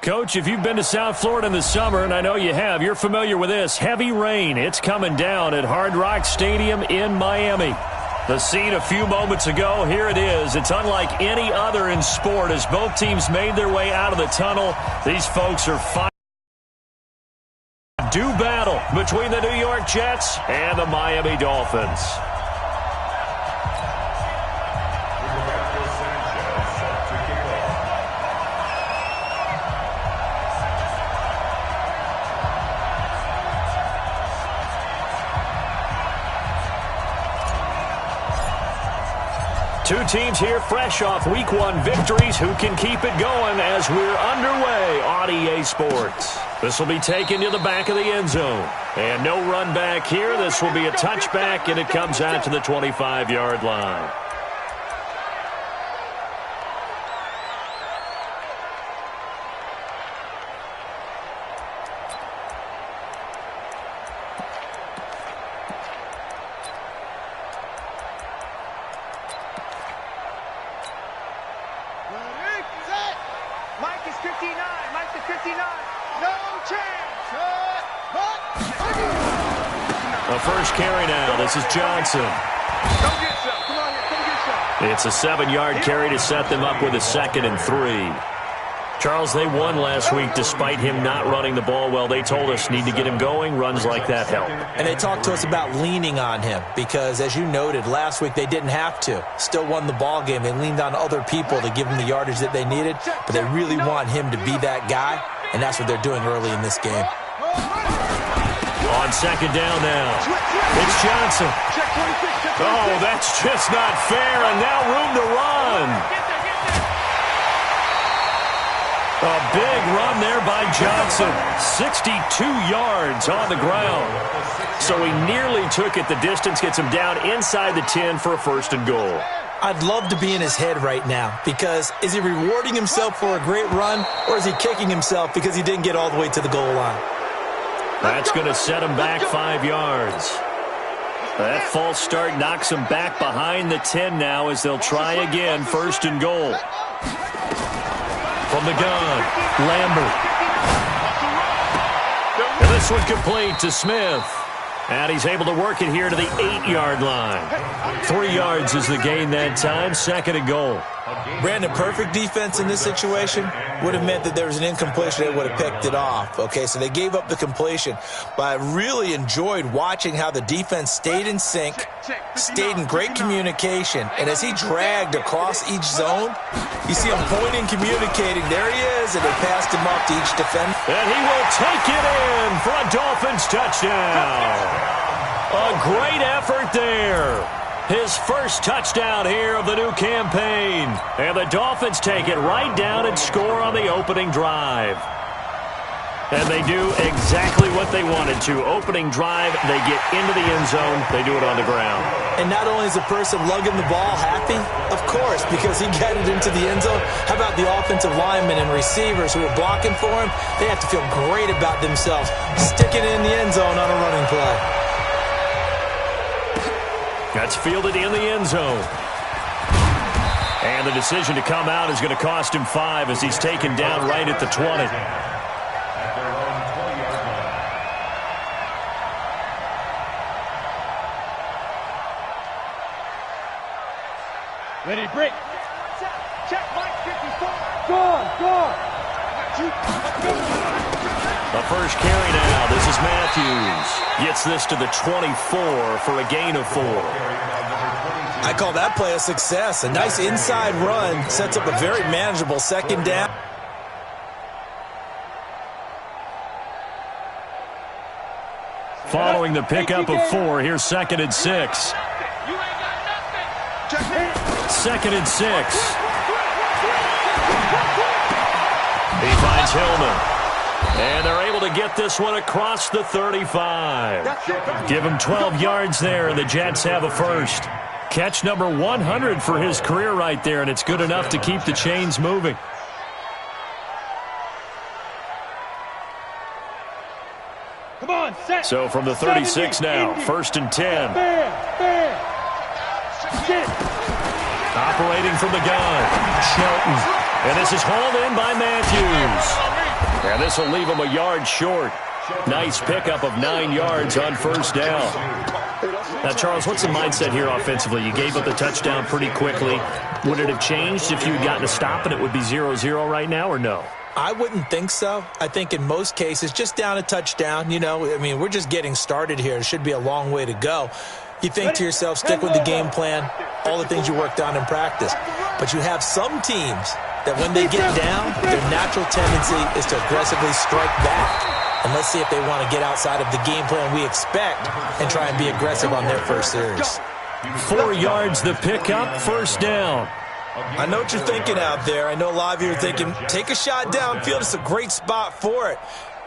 Coach, if you've been to South Florida in the summer, and I know you have, you're familiar with this. Heavy rain. It's coming down at Hard Rock Stadium in Miami. The scene a few moments ago, here it is. It's unlike any other in sport as both teams made their way out of the tunnel. These folks are fighting. Do battle between the New York Jets and the Miami Dolphins. Two teams here fresh off Week 1 victories. Who can keep it going as we're underway on EA Sports? This will be taken to the back of the end zone. And no run back here. This will be a touchback, and it comes out to the 25-yard line. A first carry now. This is Johnson. It's a 7-yard carry to set them up with a 2nd and 3. Charles, they won last week despite him not running the ball well. They told us need to get him going. Runs like that help. And they talked to us about leaning on him because, as you noted, last week they didn't have to. Still won the ball game. They leaned on other people to give them the yardage that they needed, but they really want him to be that guy, and that's what they're doing early in this game. On 2nd down now, it's Johnson. Oh, that's just not fair, and now room to run. A big run there by Johnson. 62 yards on the ground. So he nearly took it the distance, gets him down inside the 10 for a 1st and goal. I'd love to be in his head right now because is he rewarding himself for a great run, or is he kicking himself because he didn't get all the way to the goal line? That's going to set him back 5 yards. That false start knocks him back behind the 10 now as they'll try again, 1st and goal. From the gun, Lambert. And this one complete to Smith. And he's able to work it here to the 8-yard line. 3 yards is the gain that time, 2nd and goal. Brandon, perfect defense in this situation would have meant that there was an incompletion. They would have picked it off. Okay, so they gave up the completion. But I really enjoyed watching how the defense stayed in sync, stayed in great communication. And as he dragged across each zone, you see him pointing, communicating. There he is, and they passed him off to each defender. And he will take it in for a Dolphins touchdown. A great effort there. His first touchdown here of the new campaign. And the Dolphins take it right down and score on the opening drive. And they do exactly what they wanted to. Opening drive, they get into the end zone. They do it on the ground. And not only is the person lugging the ball happy, of course, because he got it into the end zone. How about the offensive linemen and receivers who are blocking for him? They have to feel great about themselves, sticking it in the end zone on a running play. That's fielded in the end zone. And the decision to come out is going to cost him 5 as he's taken down right at the 20. Ready, break. Check, Mike, 54. Go. The first carry now. This is Matthews. Gets this to the 24 for a gain of 4. I call that play a success. A nice inside run sets up a very manageable 2nd down. Following the pickup of 4, here's 2nd and 6. 2nd and 6. He finds Hillman. And they're able to get this one across the 35. Give him 12 yards there, and the Jets have a first. Catch number 100 for his career right there, and it's good enough to keep the chains moving. Come on, set. So from the 36 now, 1st and 10. Operating from the gun, Shelton. And this is hauled in by Matthews. And this will leave him a yard short. Nice pickup of 9 yards on first down. Now, Charles, what's the mindset here offensively? You gave up the touchdown pretty quickly. Would it have changed if you had gotten a stop and it would be 0-0 right now, or no? I wouldn't think so. I think in most cases, just down a touchdown, we're just getting started here. It should be a long way to go. You think to yourself, stick with the game plan, all the things you worked on in practice. But you have some teams that when they get down, their natural tendency is to aggressively strike back. And let's see if they want to get outside of the game plan we expect and try and be aggressive on their first series. 4 yards the pickup, first down. I know what you're thinking out there. I know a lot of you are thinking, take a shot downfield. It's a great spot for it.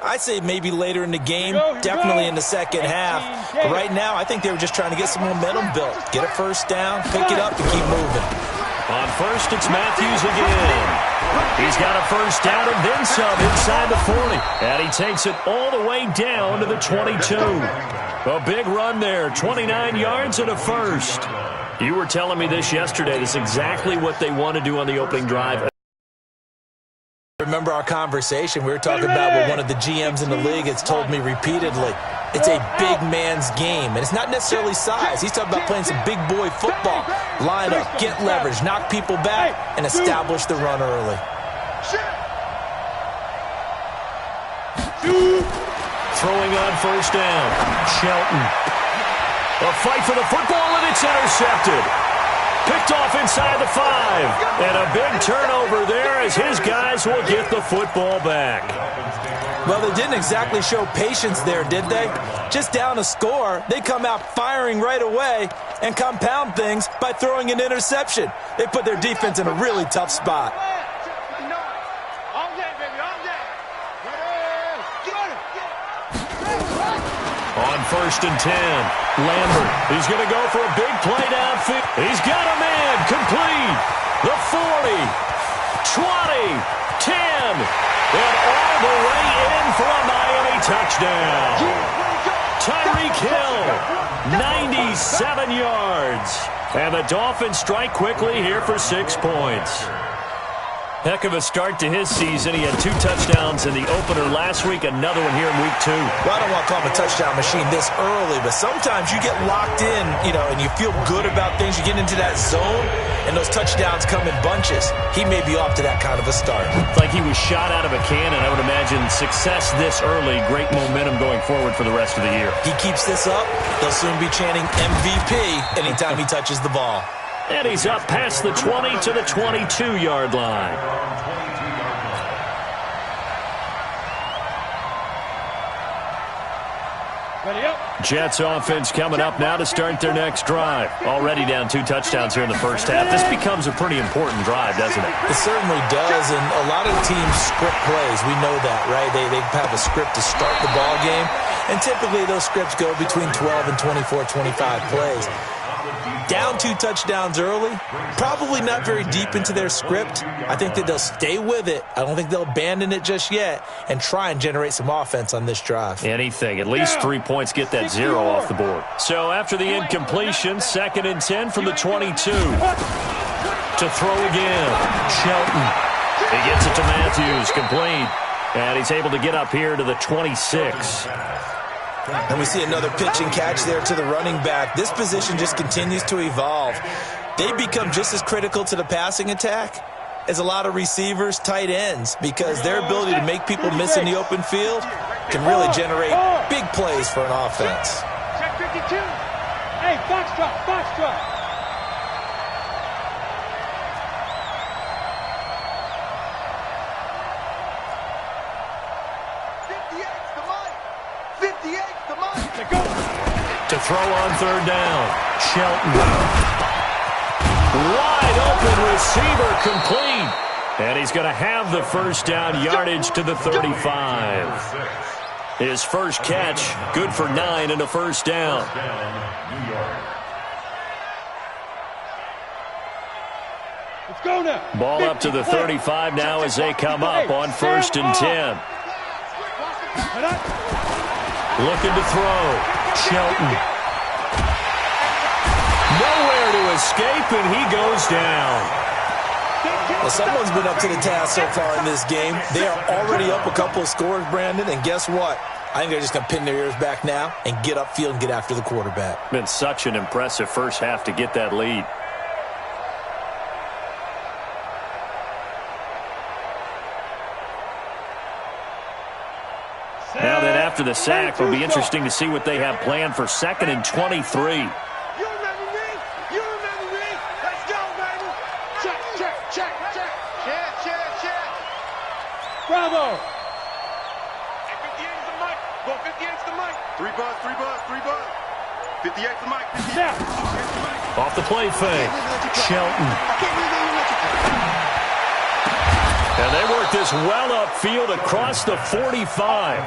I'd say maybe later in the game, definitely in the second half. But right now, I think they were just trying to get some momentum built. Get a first down, pick it up, and keep moving. On first, it's Matthews again. He's got a first down and then some inside the 40. And he takes it all the way down to the 22. A big run there, 29 yards and a first. You were telling me this yesterday. That's exactly what they want to do on the opening drive. Remember our conversation? We were talking about what one of the GMs in the league has told me repeatedly. It's a big man's game, and it's not necessarily size. He's talking about playing some big boy football. Line up, get leverage, knock people back, and establish the run early. Throwing on first down, Shelton. A fight for the football, and it's intercepted. Picked off inside the 5. And a big turnover there as his guys will get the football back. Well, they didn't exactly show patience there, did they? Just down a score, they come out firing right away and compound things by throwing an interception. They put their defense in a really tough spot. On first and 10, Lambert. He's going to go for a big play downfield. He's got a man complete. The 40, 20, 10, and all the way in for a Miami touchdown. Tyreek Hill, 97 yards. And the Dolphins strike quickly here for 6 points. Heck of a start to his season. He had 2 touchdowns in the opener last week, another one here in week 2. Well, I don't want to call him a touchdown machine this early, but sometimes you get locked in, and you feel good about things. You get into that zone, and those touchdowns come in bunches. He may be off to that kind of a start. It's like he was shot out of a cannon. I would imagine success this early, great momentum going forward for the rest of the year. He keeps this up, they'll soon be chanting MVP anytime he touches the ball. And he's up past the 20 to the 22-yard line. Jets offense coming up now to start their next drive. Already down 2 touchdowns here in the first half. This becomes a pretty important drive, doesn't it? It certainly does, and a lot of teams script plays. We know that, right? They have a script to start the ball game, and typically those scripts go between 12 and 24, 25 plays. Down 2 touchdowns early, probably not very deep into their script. I think that they'll stay with it. I don't think they'll abandon it just yet and try and generate some offense on this drive. Anything. At least 3 points, get that 0 off the board. So after the incompletion, 2nd and 10 from the 22. To throw again, Shelton. He gets it to Matthews, complete. And he's able to get up here to the 26. And we see another pitch and catch there to the running back. This position just continues to evolve. They become just as critical to the passing attack as a lot of receivers, tight ends, because their ability to make people miss in the open field can really generate big plays for an offense. Check 52. Hey, foxtrot, foxtrot. To throw on 3rd down, Shelton. Wide open receiver, complete. And he's going to have the first down, yardage to the 35. His first catch, good for 9 and a first down. Let's go now. Ball up to the 35 now as they come up on 1st and 10. Looking to throw. Shelton. Nowhere to escape, and he goes down. Well, someone's been up to the task so far in this game. They are already up a couple of scores, Brandon, and guess what? I think they're just going to pin their ears back now and get upfield and get after the quarterback. Been such an impressive first half to get that lead. Now then, after the sack, it'll be interesting to see what they have planned for 2nd and 23. You remember me? You remember me? Let's go, baby. Check, check, check, check. Check, check, check. Bravo. 58 is the mic. Go 58 is the mic. 3 buzz, 3 buzz, 3 buzz. 58 is the mic. 58 Snap. Off the play fake. Shelton. And they work this well upfield across the 45.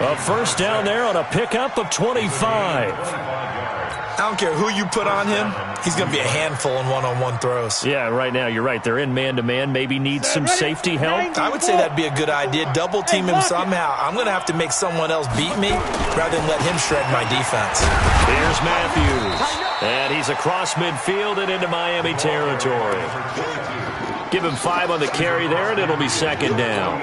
A first down there on a pickup of 25. I don't care who you put on him. He's going to be a handful in one-on-one throws. Yeah, right now, you're right. They're in man-to-man. Maybe need some safety help. I would say that'd be a good idea. Double team him somehow. I'm going to have to make someone else beat me rather than let him shred my defense. Here's Matthews. And he's across midfield and into Miami territory. Give him 5 on the carry there, and it'll be 2nd down.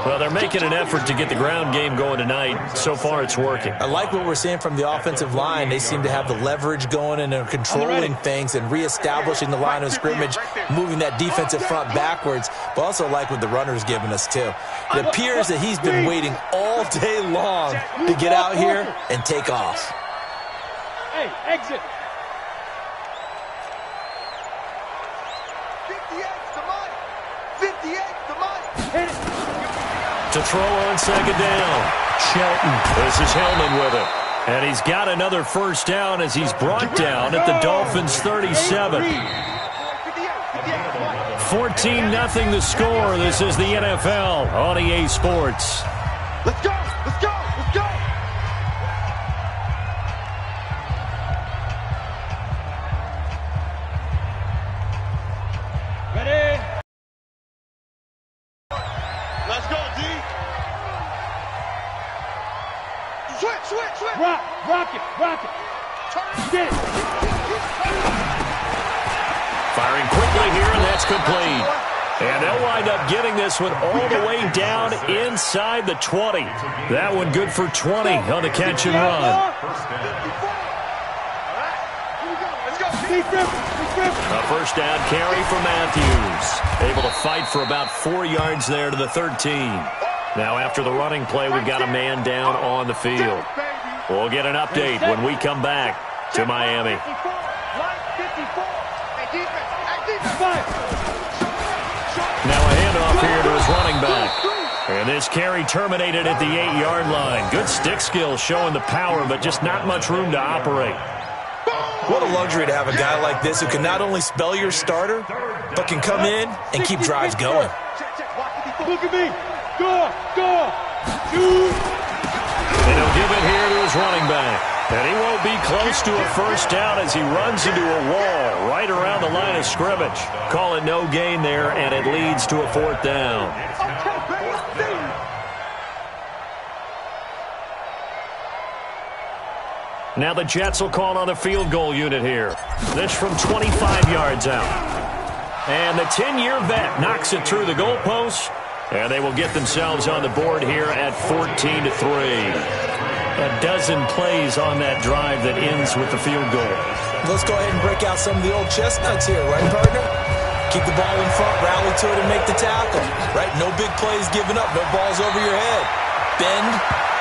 Well, they're making an effort to get the ground game going tonight. So far, it's working. I like what we're seeing from the offensive line. They seem to have the leverage going and are controlling things and reestablishing the line of scrimmage, moving that defensive front backwards, but also like what the runner's giving us, too. It appears that he's been waiting all day long to get out here and take off. Hey, exit. To throw on 2nd down. Shelton. This is Hillman with it. And he's got another first down as he's brought down at the Dolphins' 37. 14-0 the score. This is the NFL on EA Sports. Let's go. Let's go. Let's go. Ready. Let's go, D. Switch. Rock it. Get it. Firing quickly here, and that's complete. And they'll wind up getting this one all the way down inside the 20. That one good for 20 on the catch and run. A first down carry for Matthews. Able to fight for about 4 yards there to the 13. Now after the running play, we've got a man down on the field. We'll get an update when we come back to Miami. Now a handoff here to his running back. And this carry terminated at the 8-yard line. Good stick skills showing the power, but just not much room to operate. What a luxury to have a guy like this who can not only spell your starter, but can come in and keep drives going. Look at me. Go. Shoot. And he'll give it here to his running back. And he won't be close to a first down as he runs into a wall right around the line of scrimmage. Call it no gain there, and it leads to a 4th down. Now the Jets will call on the field goal unit here. This from 25 yards out. And the 10-year vet knocks it through the goalpost. And they will get themselves on the board here at 14-3. A dozen plays on that drive that ends with the field goal. Let's go ahead and break out some of the old chestnuts here, right, partner? Keep the ball in front, rally to it, and make the tackle, right? No big plays given up, no balls over your head. Bend,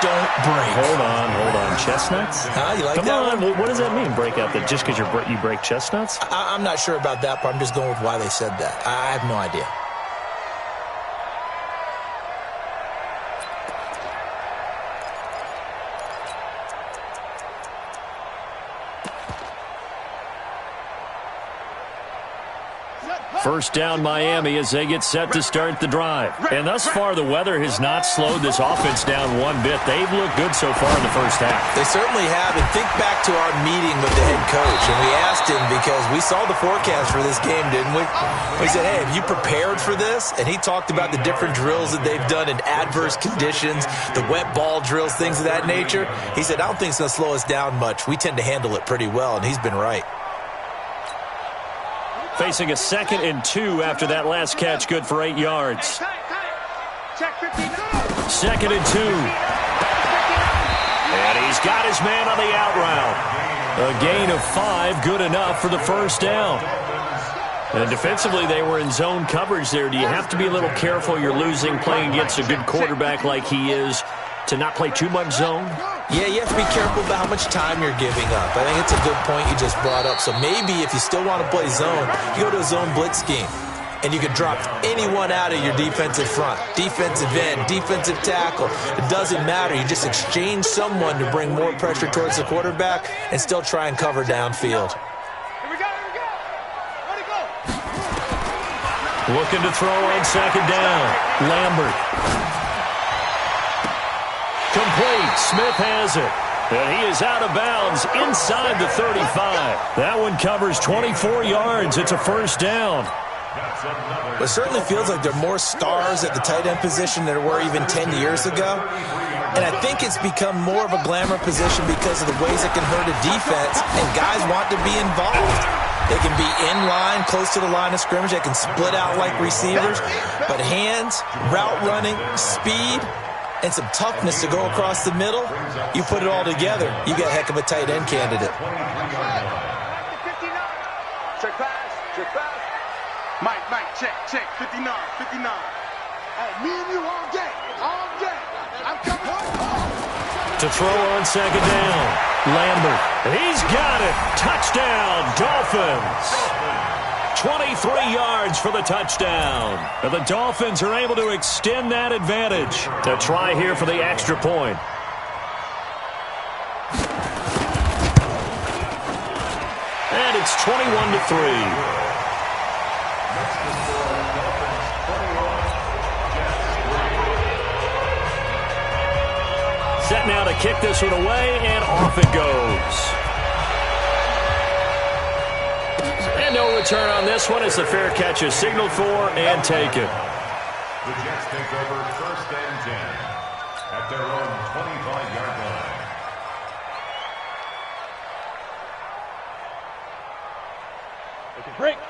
don't break. Hold on. Chestnuts? Huh? You like Come that on. one? What does that mean, break out? That just because you break chestnuts? I'm not sure about that part. I'm just going with why they said that. I have no idea. First down Miami as they get set to start the drive. And thus far, the weather has not slowed this offense down one bit. They've looked good so far in the first half. They certainly have. And think back to our meeting with the head coach. And we asked him because we saw the forecast for this game, didn't we? We said, hey, have you prepared for this? And he talked about the different drills that they've done in adverse conditions, the wet ball drills, things of that nature. He said, I don't think it's going to slow us down much. We tend to handle it pretty well, and he's been right. Facing a 2nd and 2 after that last catch, good for 8 yards. Check 59. 2nd and 2. And he's got his man on the out route. A gain of 5, good enough for the first down. And defensively, they were in zone coverage there. Do you have to be a little careful? You're losing, playing against a good quarterback like he is, to not play too much zone? Yeah, you have to be careful about how much time you're giving up. I think it's a good point you just brought up. So maybe if you still want to play zone, you go to a zone blitz scheme. And you can drop anyone out of your defensive front. Defensive end, defensive tackle. It doesn't matter. You just exchange someone to bring more pressure towards the quarterback and still try and cover downfield. Here we go, here we go. Let it go. Looking to throw on 2nd down. Lambert. Complete. Smith has it. And he is out of bounds inside the 35. That one covers 24 yards. It's a first down. It certainly feels like there are more stars at the tight end position than there were even 10 years ago. And I think it's become more of a glamour position because of the ways it can hurt a defense, and guys want to be involved. They can be in line, close to the line of scrimmage. They can split out like receivers. But hands, route running, speed, and some toughness to go across the middle, you put it all together, you get a heck of a tight end candidate. Check pass, check pass. Mike, check, 59. Hey, me and you all day. I'm coming home. To throw on 2nd down. Lambert. He's got it. Touchdown, Dolphins. 23 yards for the touchdown. And the Dolphins are able to extend that advantage. A try here for the extra point. And it's 21-3. Set now to kick this one away, and off it goes. And no return on this one as the fair catch is signaled for and taken. The Jets take over 1st and 10 at their own 25-yard line.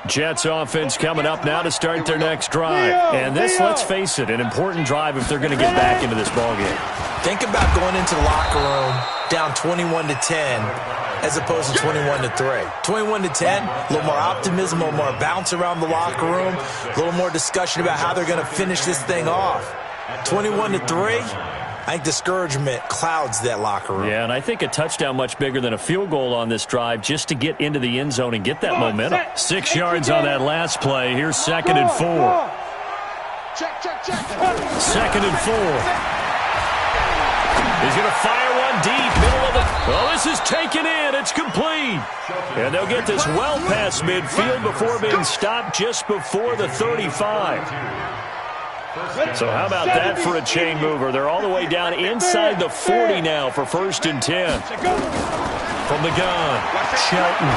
Jets offense coming up now to start their next drive. And this, let's face it, an important drive if they're going to get back into this ballgame. Think about going into the locker room down 21-10 as opposed to 21-3. 21-10, a little more optimism, a little more bounce around the locker room, a little more discussion about how they're going to finish this thing off. 21-3, I think discouragement clouds that locker room. Yeah, and I think a touchdown much bigger than a field goal on this drive just to get into the end zone and get that momentum. 6 yards on that last play. Here's 2nd and 4. Check. 2nd and 4. He's going to fire one deep, middle of the... Oh, this is taken in. It's complete. And they'll get this well past midfield before being stopped just before the 35. So how about that for a chain mover? They're all the way down inside the 40 now for 1st and 10. From the gun, Shelton.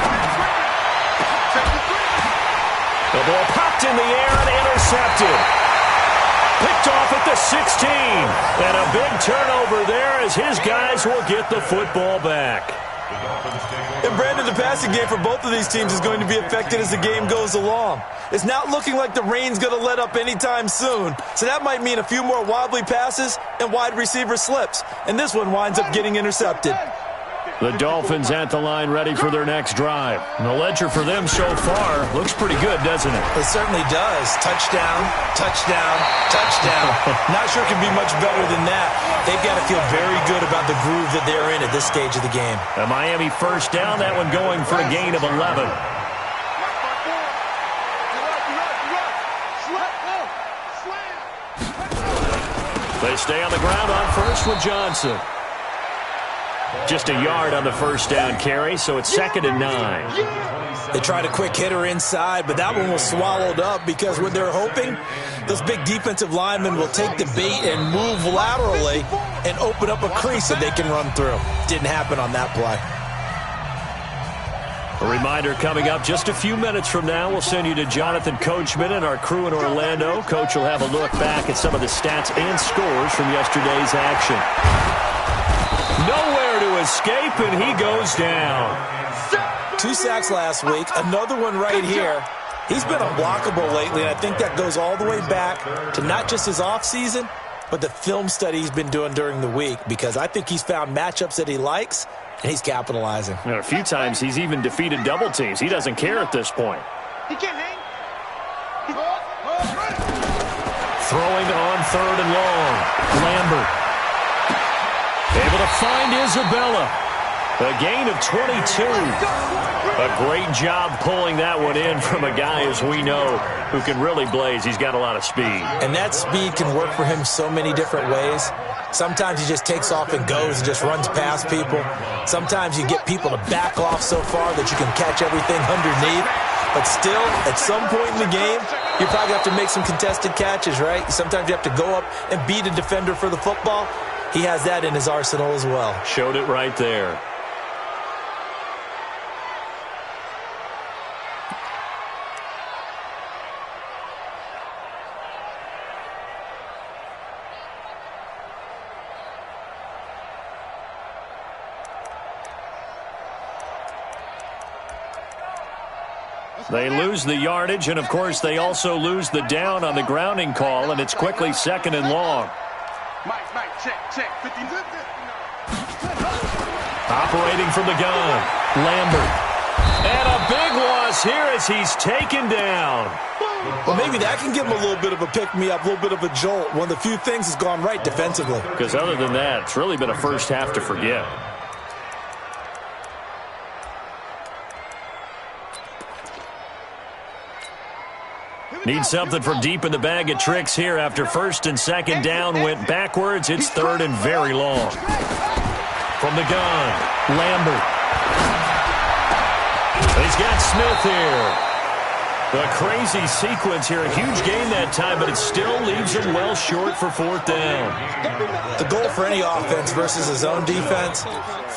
The ball popped in the air and intercepted. Picked off at the 16. And a big turnover there as his guys will get the football back. And Brandon, the passing game for both of these teams is going to be affected as the game goes along. It's not looking like the rain's going to let up anytime soon. So that might mean a few more wobbly passes and wide receiver slips. And this one winds up getting intercepted. The Dolphins at the line ready for their next drive. And the ledger for them so far looks pretty good, doesn't it? It certainly does. Touchdown, touchdown, touchdown. Not sure it can be much better than that. They've got to feel very good about the groove that they're in at this stage of the game. A Miami first down, that one going for a gain of 11. They stay on the ground on first with Johnson. Just a yard on the first down carry, so it's 2nd and 9. They tried a quick hitter inside, but that one was swallowed up because what they're hoping, those big defensive linemen will take the bait and move laterally and open up a crease that they can run through. Didn't happen on that play. A reminder coming up just a few minutes from now, we'll send you to Jonathan Coachman and our crew in Orlando. Coach will have a look back at some of the stats and scores from yesterday's action. Nowhere to escape, and he goes down. 2 sacks last week, another one right here. He's been unblockable lately, and I think that goes all the way back to not just his offseason, but the film study he's been doing during the week, because I think he's found matchups that he likes, and he's capitalizing. And a few times he's even defeated double teams. He doesn't care at this point. He can't hang. Throwing on 3rd and long. Lambert. Able to find Isabella. A gain of 22. A great job pulling that one in from a guy, as we know, who can really blaze. He's got a lot of speed. And that speed can work for him so many different ways. Sometimes he just takes off and goes and just runs past people. Sometimes you get people to back off so far that you can catch everything underneath. But still, at some point in the game, you probably have to make some contested catches, right? Sometimes you have to go up and beat a defender for the football. He has that in his arsenal as well. Showed it right there. They lose the yardage, and, of course, they also lose the down on the grounding call, and it's quickly 2nd and long. Mike, check. 50. Operating from the gun, Lambert. And a big loss here as he's taken down. Well, maybe that can give him a little bit of a pick-me-up, a little bit of a jolt. One of the few things has gone right defensively. Because other than that, it's really been a first half to forget. Need something from deep in the bag of tricks here after 1st and 2nd down went backwards. It's 3rd and very long. From the gun, Lambert. He's got Smith here. A crazy sequence here. A huge gain that time, but it still leaves him well short for 4th down. The goal for any offense versus his own defense,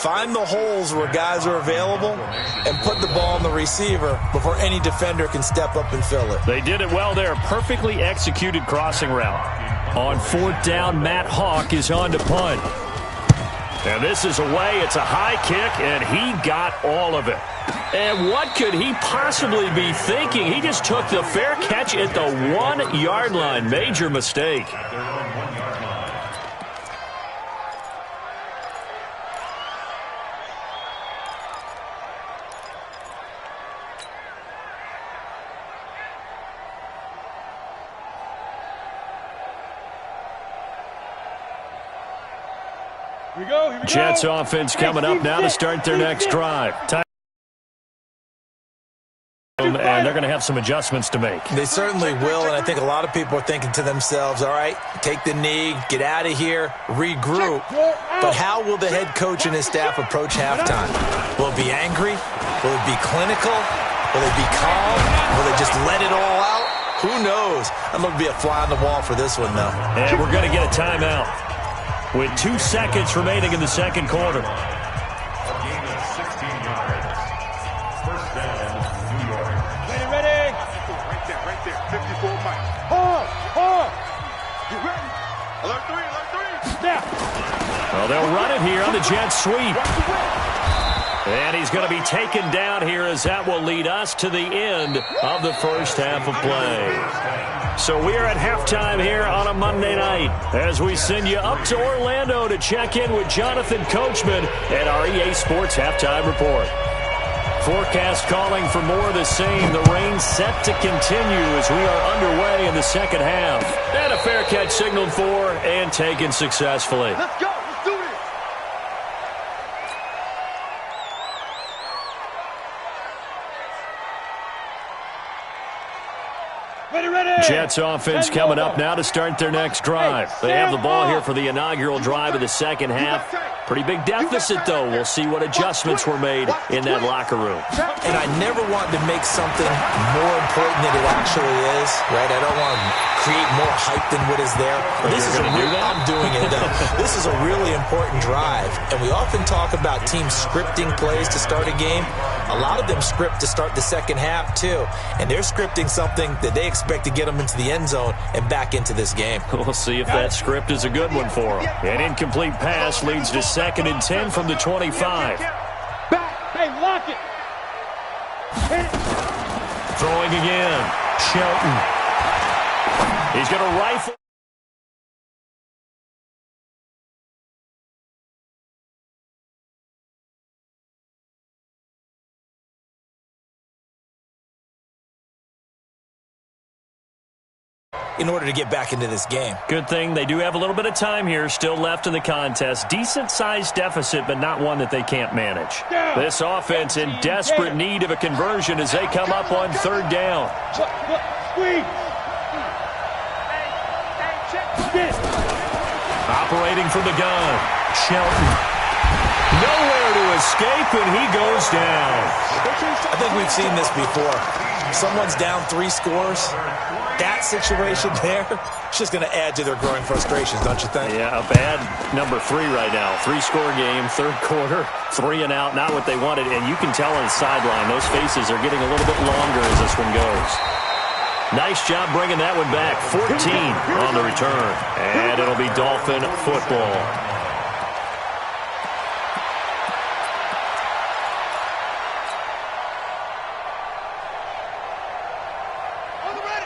find the holes where guys are available and put the ball on the receiver before any defender can step up and fill it. They did it well there. Perfectly executed crossing route. On 4th down, Matt Hawk is on to punt. And this is away. It's a high kick, and he got all of it. And what could he possibly be thinking? He just took the fair catch at the 1-yard line. Major mistake. Here we go. Jets offense coming up now to start their next drive. And they're going to have some adjustments to make. They certainly will, and I think a lot of people are thinking to themselves, all right, take the knee, get out of here, regroup. But how will the head coach and his staff approach halftime? Will it be angry? Will it be clinical? Will it be calm? Will they just let it all out? Who knows? I'm going to be a fly on the wall for this one, though. And we're going to get a timeout with 2 seconds remaining in the 2nd quarter. Well, they'll run it here on the Jets sweep. And he's going to be taken down here as that will lead us to the end of the first half of play. So we are at halftime here on a Monday night as we send you up to Orlando to check in with Jonathan Coachman at our EA Sports Halftime Report. Forecast calling for more of the same. The rain set to continue as we are underway in the 2nd half. And a fair catch signaled for and taken successfully. Let's go. Let's do this. Ready. Jets offense coming up now to start their next drive. They have the ball here for the inaugural drive of the 2nd half. Pretty big deficit, though. We'll see what adjustments were made in that locker room. And I never want to make something more important than it actually is, right? I don't want to create more hype than what is there. This is I'm doing it, though. This is a really important drive. And we often talk about teams scripting plays to start a game. A lot of them script to start the 2nd half, too. And they're scripting something that they expect to get them into the end zone and back into this game. We'll see if that script is a good one for them. An incomplete pass leads to 2nd and 10 from the 25. Back. Hey, lock it. Hit it. Throwing again. Shelton. He's going to rifle. In order to get back into this game. Good thing they do have a little bit of time here still left in the contest. Decent-sized deficit, but not one that they can't manage. This offense in desperate need of a conversion as they come up on third down. Operating from the gun. Shelton. Nowhere to escape, and he goes down. I think we've seen this before. Someone's down 3 scores. That situation there, it's just going to add to their growing frustrations, don't you think? Yeah, a bad number 3 right now. 3-score game, third quarter, 3 and out, not what they wanted. And you can tell on the sideline, those faces are getting a little bit longer as this one goes. Nice job bringing that one back. 14 on the return. And it'll be Dolphin football.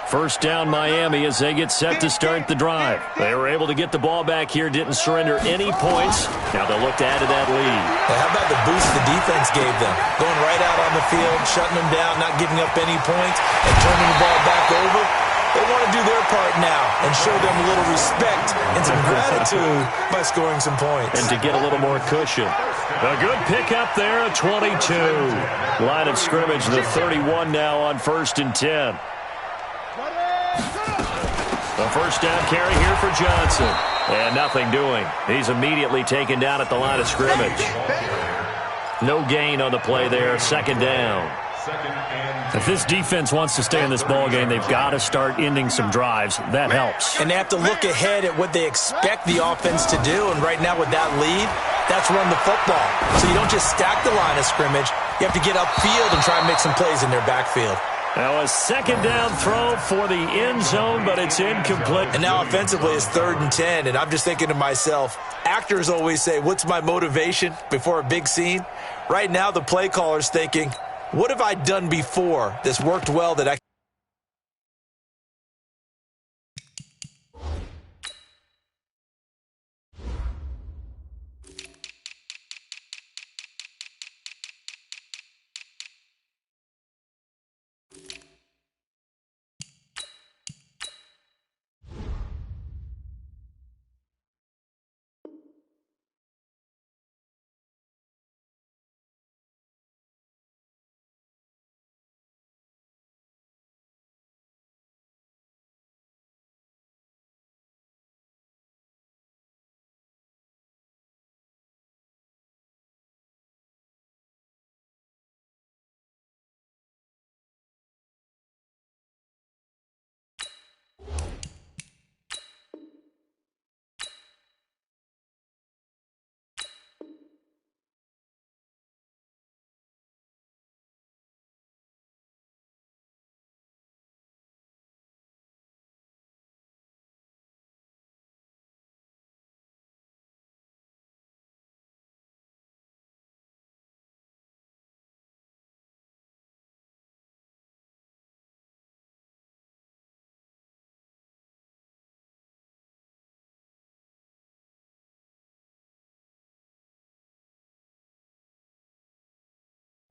First down Miami as they get set to start the drive. They were able to get the ball back here, didn't surrender any points. Now they'll look to add to that lead. Hey, how about the boost the defense gave them? Going right out on the field, shutting them down, not giving up any points, and turning the ball back over. They want to do their part now and show them a little respect and some gratitude by scoring some points. And to get a little more cushion. A good pickup there at 22. Line of scrimmage, the 31 now on 1st and 10. The first down carry here for Johnson. And nothing doing. He's immediately taken down at the line of scrimmage. No gain on the play there. Second down. If this defense wants to stay in this ballgame, they've got to start ending some drives. That helps. And they have to look ahead at what they expect the offense to do. And right now with that lead, that's run the football. So you don't just stack the line of scrimmage. You have to get upfield and try and make some plays in their backfield. Now a second down throw for the end zone, but it's incomplete. And now offensively it's 3rd and 10, and I'm just thinking to myself, actors always say, what's my motivation before a big scene? Right now the play caller's thinking, what have I done before that's worked well that I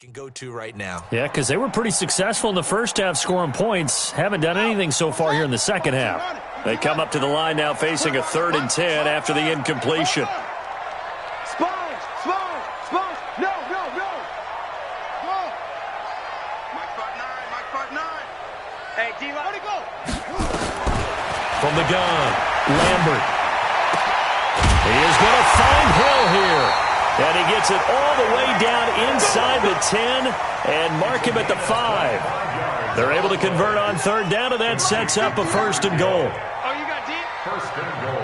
can go to right now. Yeah, because they were pretty successful in the first half scoring points. Haven't done anything so far here in the second half. They come up to the line now facing a 3rd and 10 after the incompletion. Sponge! No! Mike 5'9", Hey, D-line. Where'd he go? From the gun, Lambert. He is going to find Hill here. And he gets it all the way down inside the 10 and mark him at the 5. They're able to convert on 3rd down, and that sets up a 1st and goal. Oh, you got deep? 1st and goal.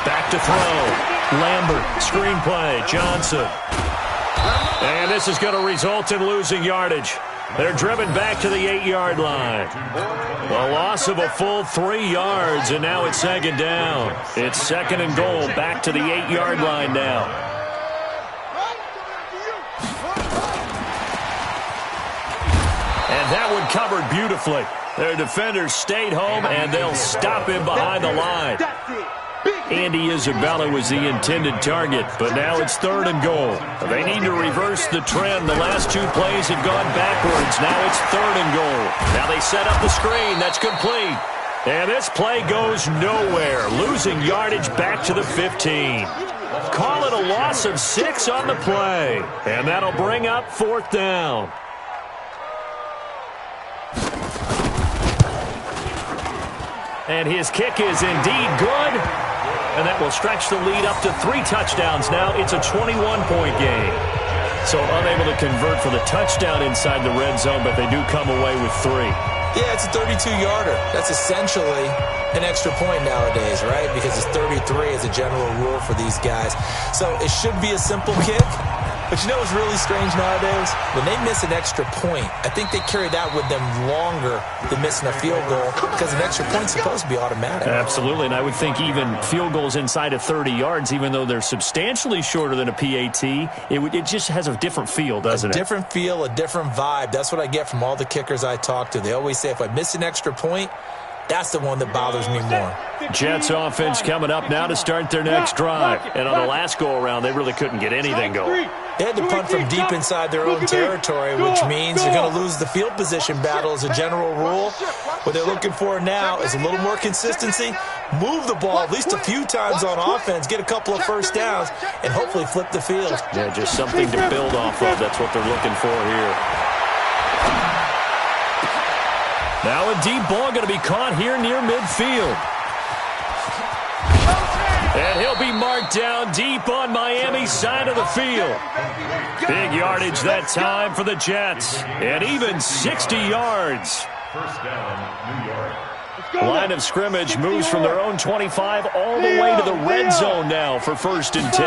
Back to throw. Lambert, screen play, Johnson. And this is going to result in losing yardage. They're driven back to the 8-yard line. A loss of a full 3 yards, and now it's 2nd down. It's 2nd and goal, back to the 8-yard line now. That one covered beautifully. Their defenders stayed home, and they'll stop him behind the line. Andy Isabella was the intended target, but now it's 3rd and goal. They need to reverse the trend. The last 2 plays had gone backwards. Now it's 3rd and goal. Now they set up the screen. That's complete. And this play goes nowhere, losing yardage back to the 15. Call it a loss of 6 on the play. And that'll bring up 4th down. And his kick is indeed good. And that will stretch the lead up to 3 touchdowns now. It's a 21-point game. So unable to convert for the touchdown inside the red zone, but they do come away with 3. Yeah, it's a 32-yarder. That's essentially an extra point nowadays, right? Because it's 33 as a general rule for these guys. So it should be a simple kick. But you know what's really strange nowadays? When they miss an extra point, I think they carry that with them longer than missing a field goal because an extra point's supposed to be automatic. Absolutely, and I would think even field goals inside of 30 yards, even though they're substantially shorter than a PAT, it just has a different feel, doesn't it? A different feel, a different vibe. That's what I get from all the kickers I talk to. They always say if I miss an extra point, that's the one that bothers me more. Jets offense coming up now to start their next drive. And on the last go-around, they really couldn't get anything going. They had to punt from deep inside their own territory, which means they're going to lose the field position battle as a general rule. What they're looking for now is a little more consistency, move the ball at least a few times on offense, get a couple of first downs, and hopefully flip the field. Yeah, just something to build off of. That's what they're looking for here. Now a deep ball going to be caught here near midfield. And he'll be marked down deep on Miami's side of the field. Big yardage that time for the Jets. And even 60 yards. First down, New York. Line of scrimmage moves from their own 25 all the way to the red zone now for 1st and 10.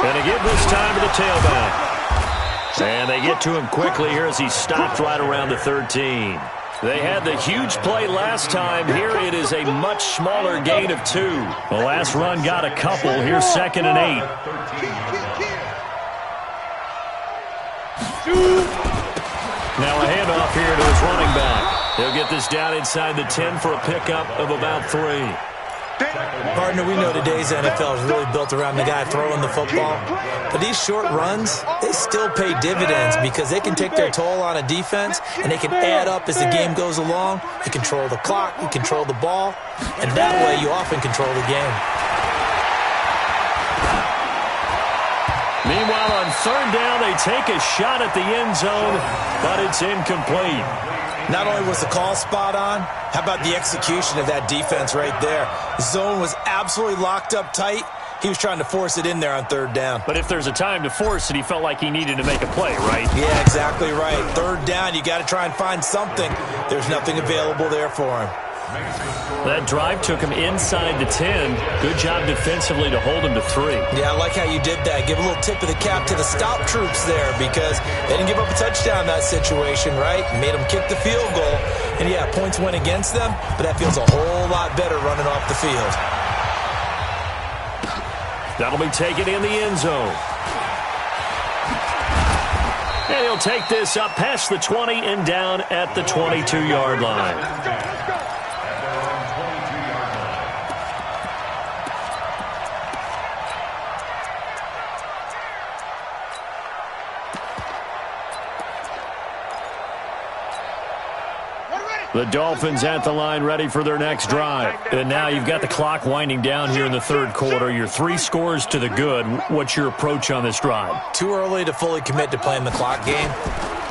And again this time to the tailback. And they get to him quickly here as he stopped right around the 13. They had the huge play last time. Here it is a much smaller gain of 2. The last run got a couple. Here's 2nd and 8. Now a handoff here to his running back. He'll get this down inside the 10 for a pickup of about 3. Partner, we know today's NFL is really built around the guy throwing the football. But these short runs, they still pay dividends because they can take their toll on a defense and they can add up as the game goes along. You control the clock, you control the ball, and that way you often control the game. Meanwhile, on 3rd down, they take a shot at the end zone, but it's incomplete. Not only was the call spot on, how about the execution of that defense right there? The zone was absolutely locked up tight. He was trying to force it in there on 3rd down. But if there's a time to force it, he felt like he needed to make a play, right? Yeah, exactly right. 3rd down, you got to try and find something. There's nothing available there for him. That drive took him inside the 10. Good job defensively to hold him to 3. Yeah, I like how you did that. Give a little tip of the cap to the stop troops there because they didn't give up a touchdown in that situation, right? Made them kick the field goal. And, yeah, points went against them, but that feels a whole lot better running off the field. That'll be taken in the end zone. And he'll take this up past the 20 and down at the 22-yard line. The Dolphins at the line ready for their next drive. And now you've got the clock winding down here in the 3rd quarter. Your 3 scores to the good. What's your approach on this drive? Too early to fully commit to playing the clock game.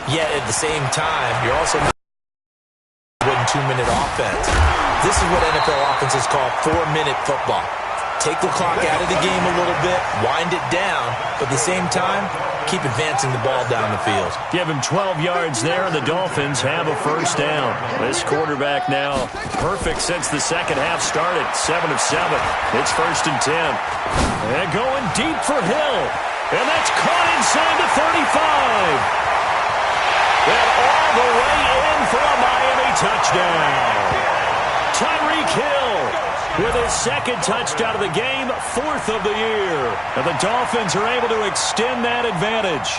Yet at the same time, you're also not winning 2-minute offense. This is what NFL offenses call 4-minute football. Take the clock out of the game a little bit, wind it down, but at the same time, keep advancing the ball down the field. Give him 12 yards there, and the Dolphins have a 1st down. This quarterback now perfect since the second half started. 7 of 7. It's 1st and 10. And going deep for Hill. And that's caught inside the 35. And all the way in for a Miami touchdown. Tyreek Hill with his 2nd touchdown of the game, 4th of the year. And the Dolphins are able to extend that advantage.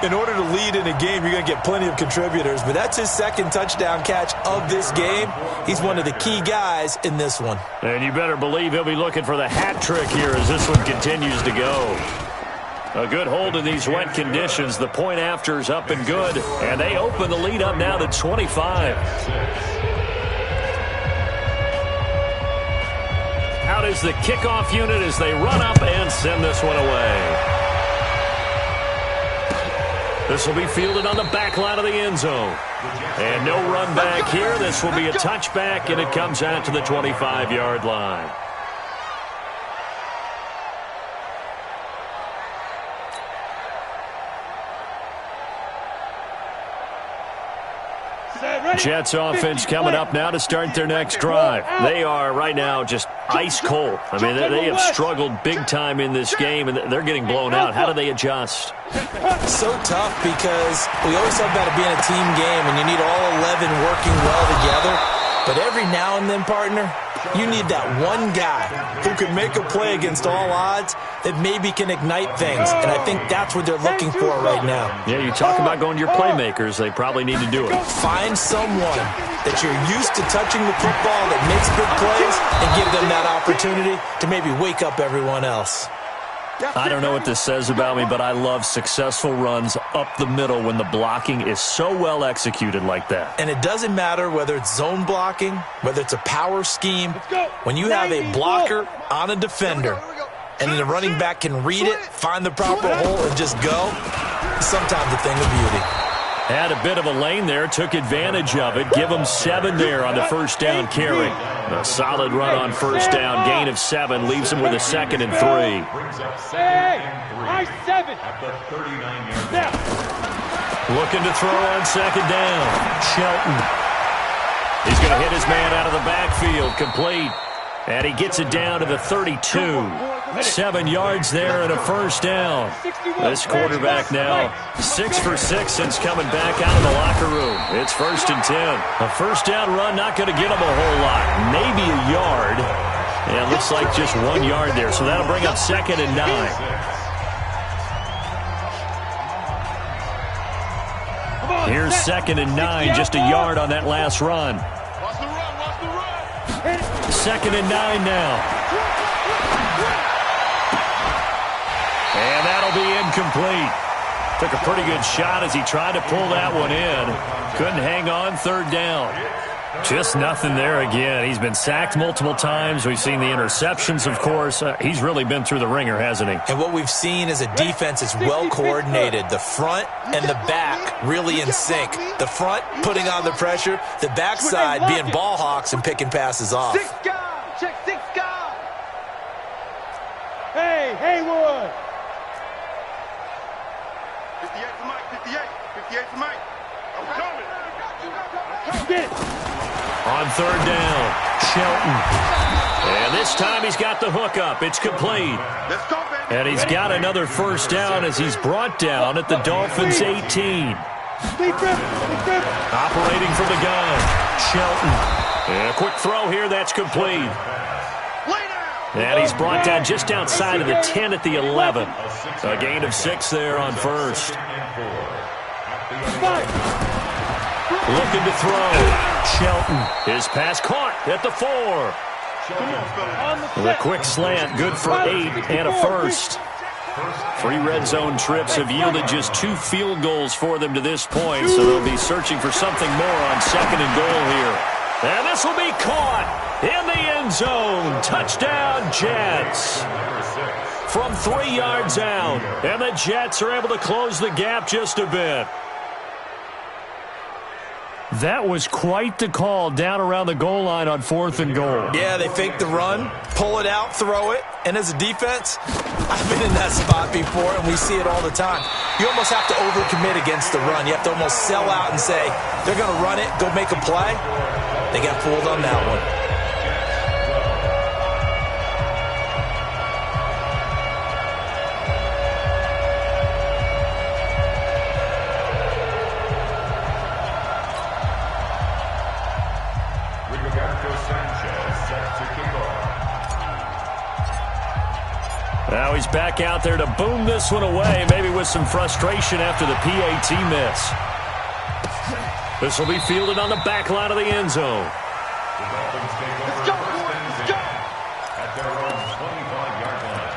In order to lead in a game, you're going to get plenty of contributors, but that's his second touchdown catch of this game. He's one of the key guys in this one. And you better believe he'll be looking for the hat trick here as this one continues to go. A good hold in these wet conditions. The point after is up and good, and they open the lead up now to 25. Out is the kickoff unit as they run up and send this one away. This will be fielded on the back line of the end zone. And no run back here. This will be a touchback, and it comes out to the 25-yard line. Jets offense coming up now to start their next drive. They are right now just ice cold. I mean, they have struggled big time in this game, and they're getting blown out. How do they adjust? So tough because we always talk about it being a team game, and you need all 11 working well together. But every now and then, partner, you need that one guy who can make a play against all odds that maybe can ignite things. And I think that's what they're looking for right now. Yeah, you talk about going to your playmakers. They probably need to do it. Find someone that you're used to touching the football that makes big plays and give them that opportunity to maybe wake up everyone else. I don't know what this says about me, but I love successful runs up the middle when the blocking is so well executed like that. And it doesn't matter whether it's zone blocking, whether it's a power scheme. When you have a blocker on a defender and the running back can read it, find the proper hole, and just go, sometimes a thing of beauty. Had a bit of a lane there, took advantage of it. Give them 7 there on the first down carry. A solid run on first down, gain of 7, leaves them with a 2nd and 3. Looking to throw on 2nd down. Shelton. He's going to hit his man out of the backfield, complete. And he gets it down to the 32. 7 yards there and a first down. This quarterback now 6 for 6 since coming back out of the locker room. It's 1st and 10. A first down run not going to get him a whole lot. Maybe a yard. And it looks like just 1 yard there. So that'll bring up 2nd and 9. Here's 2nd and 9, just a yard on that last run. 2nd and 9 now. And that'll be incomplete. Took a pretty good shot as he tried to pull that one in. Couldn't hang on, 3rd down. Just nothing there again. He's been sacked multiple times. We've seen the interceptions, of course. He's really been through the ringer, hasn't he? And what we've seen is a defense that's well coordinated. The front and the back really in sync. The front putting on the pressure. The backside being ball hawks and picking passes off. 6 guard. Check 6 guard. Hey, Haywood. 58 for Mike, 58. 58 for Mike. I'm coming. Get it. On 3rd down, Shelton. And this time he's got the hook up. It's complete. Let's go, baby. And he's got another first down as he's brought down at the Dolphins' 18. Operating from the gun, Shelton. And a quick throw here, that's complete. And he's brought down just outside of the 10 at the 11. A gain of 6 there on first. Looking to throw. Shelton. His pass caught at the 4. The quick slant, good for 8 and a first. 3 red zone trips have yielded just 2 field goals for them to this point, so they'll be searching for something more on 2nd and goal here. And this will be caught in the end zone. Touchdown, Jets. From 3 yards out, and the Jets are able to close the gap just a bit. That was quite the call down around the goal line on 4th and goal. Yeah, they fake the run, pull it out, throw it, and as a defense, I've been in that spot before, and we see it all the time. You almost have to overcommit against the run. You have to almost sell out and say, they're going to run it, go make a play. They got fooled on that one. Now he's back out there to boom this one away, maybe with some frustration after the PAT miss. This will be fielded on the back line of the end zone. The Dolphins take over first and 10 at their own 25-yard line.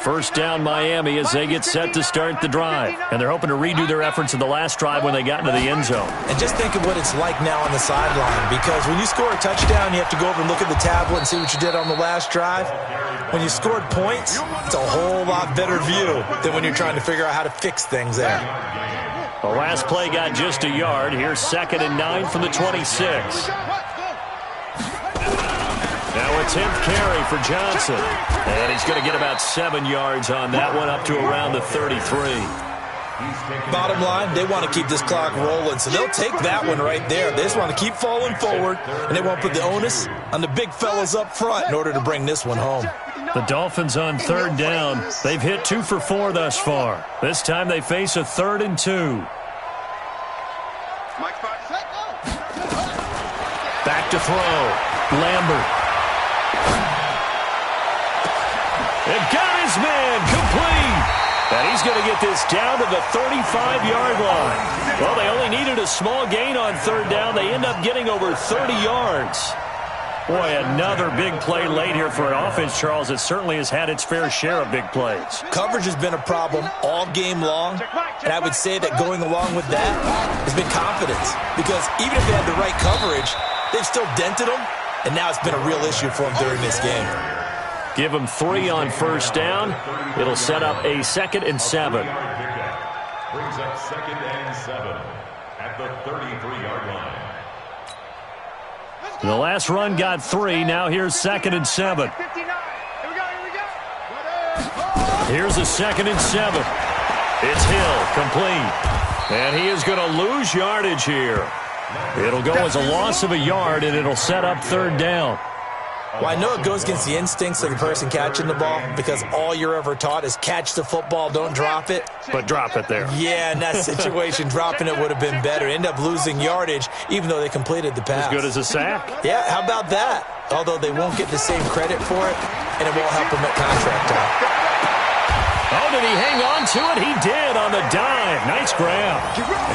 First down Miami as they get set to start the drive. And they're hoping to redo their efforts in the last drive when they got into the end zone. And just think of what it's like now on the sideline, because when you score a touchdown, you have to go over and look at the tablet and see what you did on the last drive. When you scored points, it's a whole lot better view than when you're trying to figure out how to fix things there. The last play got just a yard. Here's 2nd and 9 from the 26. Now a 10th carry for Johnson. And he's going to get about 7 yards on that one, up to around the 33. Bottom line, they want to keep this clock rolling, so they'll take that one right there. They just want to keep falling forward, and they want to put the onus on the big fellas up front in order to bring this one home. The Dolphins on 3rd down. They've hit 2 for 4 thus far. This time they face a 3rd and 2. Back to throw. Lambert. It got his man complete. And he's going to get this down to the 35-yard line. Well, they only needed a small gain on 3rd down. They end up getting over 30 yards. Boy, another big play late here for an offense, Charles. It certainly has had its fair share of big plays. Coverage has been a problem all game long, and I would say that going along with that has been confidence. Because even if they had the right coverage, they've still dented them, and now it's been a real issue for them during this game. Give them 3 on 1st down. It'll set up a 2nd and 7. Brings up 2nd and 7 at the 33-yard line. The last run got 3. Now here's 2nd and 7. Here's a 2nd and 7. It's Hill, complete. And he is going to lose yardage here. It'll go as a loss of a yard, and it'll set up 3rd down. Well, I know it goes against the instincts of the person catching the ball, because all you're ever taught is catch the football, don't drop it. But drop it there. Yeah, in that situation, dropping it would have been better. End up losing yardage, even though they completed the pass. As good as a sack. Yeah, how about that? Although they won't get the same credit for it, and it won't help them at contract time. Oh, did he hang on to it? He did on the dive. Nice grab.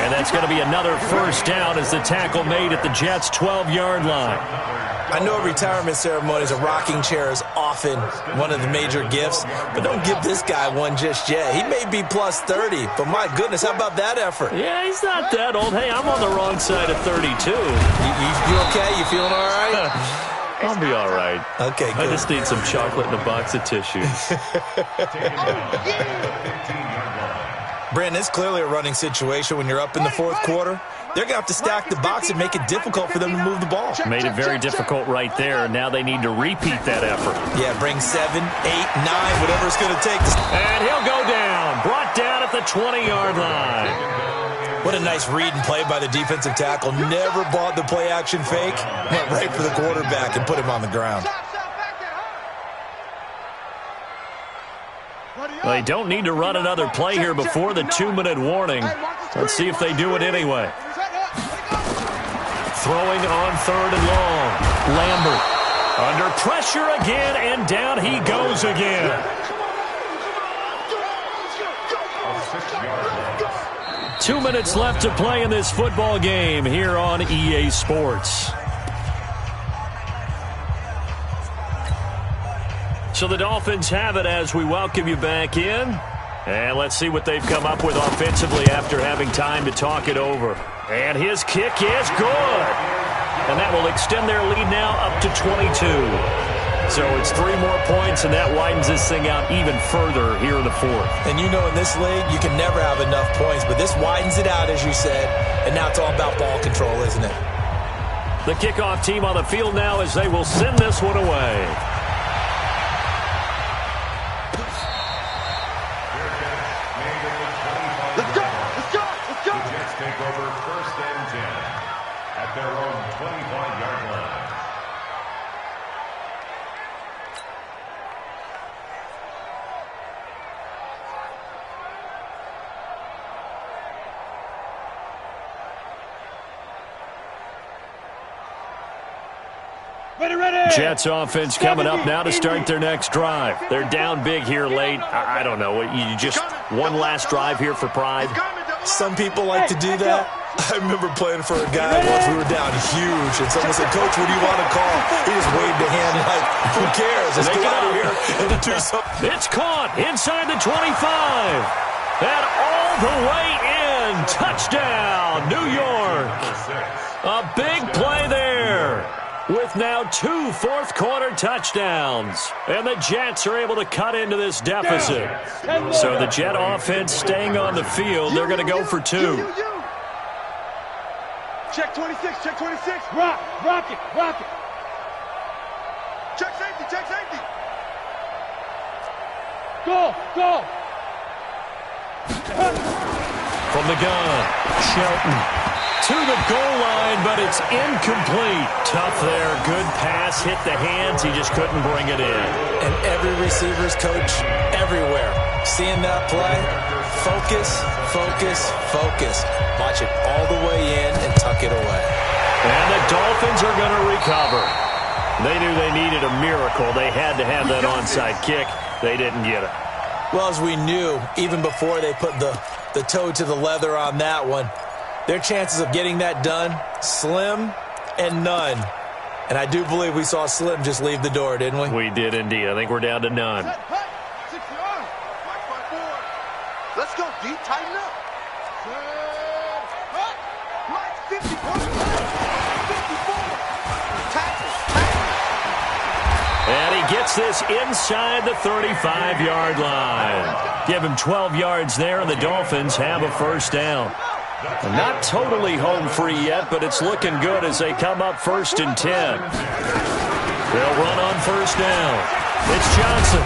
And that's going to be another 1st down as the tackle made at the Jets' 12-yard line. I know retirement ceremonies, a rocking chair is often one of the major gifts, but don't give this guy one just yet. He may be plus 30, but my goodness, how about that effort? Yeah, he's not that old. Hey, I'm on the wrong side of 32. You okay? You feeling all right? I'll be all right. Okay, good. I just need some chocolate and a box of tissues. Brandon, it's clearly a running situation when you're up in the 4th quarter. They're going to have to stack the box and make it difficult for them to move the ball. Made it very difficult right there. Now they need to repeat that effort. Yeah, bring 7, 8, 9, whatever it's going to take. And he'll go down. Brought down at the 20-yard line. What a nice read and play by the defensive tackle. Never bought the play-action fake. Went right for the quarterback and put him on the ground. They don't need to run another play here before the 2-minute warning. Let's see if they do it anyway. Throwing on 3rd and long. Lambert under pressure again, and down he goes again. 2 minutes left to play in this football game here on EA Sports. So the Dolphins have it as we welcome you back in. And let's see what they've come up with offensively after having time to talk it over. And his kick is good. And that will extend their lead now up to 22. So it's 3 more points, and that widens this thing out even further here in the 4th. And you know in this league, you can never have enough points, but this widens it out, as you said. And now it's all about ball control, isn't it? The kickoff team on the field now as they will send this one away. Take over 1st and 10 at their own 25-yard line. Jets offense coming up now to start their next drive. They're down big here late. I don't know. You just one last drive here for pride? Some people like to do that. I remember playing for a guy once. We were down huge, and someone said, "Coach, what do you want to call?" He just waved a hand like, "Who cares? Let's go out of here and do something." It's caught inside the 25. And all the way in. Touchdown, New York. A big play there. With now 2 fourth-quarter touchdowns. And the Jets are able to cut into this deficit. So the Jet offense staying on the field. They're going to go for 2. Check 26, check 26. Rock it. Check safety. Go. From the gun, Shelton to the goal line, but it's incomplete. Tough there. Good pass, hit the hands. He just couldn't bring it in. And every receiver's coach everywhere. Seeing that play, focus. Watch it all the way in and tuck it away. And the Dolphins are going to recover. They knew they needed a miracle. They had to have that onside kick. They didn't get it. Well, as we knew, even before they put the toe to the leather on that one, their chances of getting that done, slim and none. And I do believe we saw Slim just leave the door, didn't we? We did indeed. I think we're down to none. Let's go, D. Tighten up. And he gets this inside the 35-yard line. Give him 12 yards there, and the Dolphins have a first down. Not totally home free yet, but it's looking good as they come up 1st and 10. They'll run on first down. It's Johnson.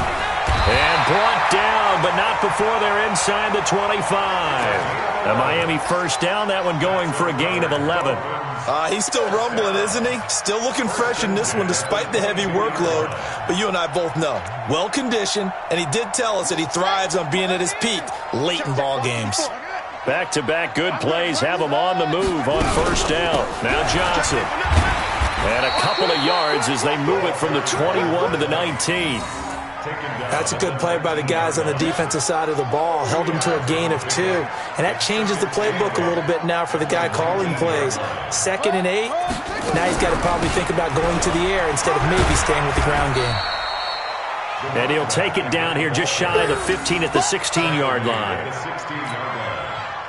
And brought down, but not before they're inside the 25. A Miami first down, that one going for a gain of 11. He's still rumbling, isn't he? Still looking fresh in this one despite the heavy workload. But you and I both know, well-conditioned, and he did tell us that he thrives on being at his peak late in ball games. Back-to-back good plays have him on the move on first down. Now Johnson. And a couple of yards as they move it from the 21 to the 19. That's a good play by the guys on the defensive side of the ball. Held him to a gain of 2. And that changes the playbook a little bit now for the guy calling plays. 2nd and 8. Now he's got to probably think about going to the air instead of maybe staying with the ground game. And he'll take it down here just shy of the 15 at the 16-yard line.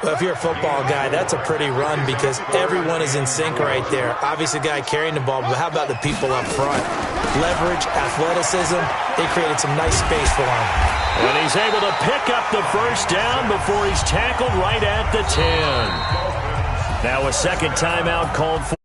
Well, if you're a football guy, that's a pretty run because everyone is in sync right there. Obviously, the guy carrying the ball, but how about the people up front? Leverage, athleticism, they created some nice space for him. And he's able to pick up the first down before he's tackled right at the 10. Now a second timeout called for.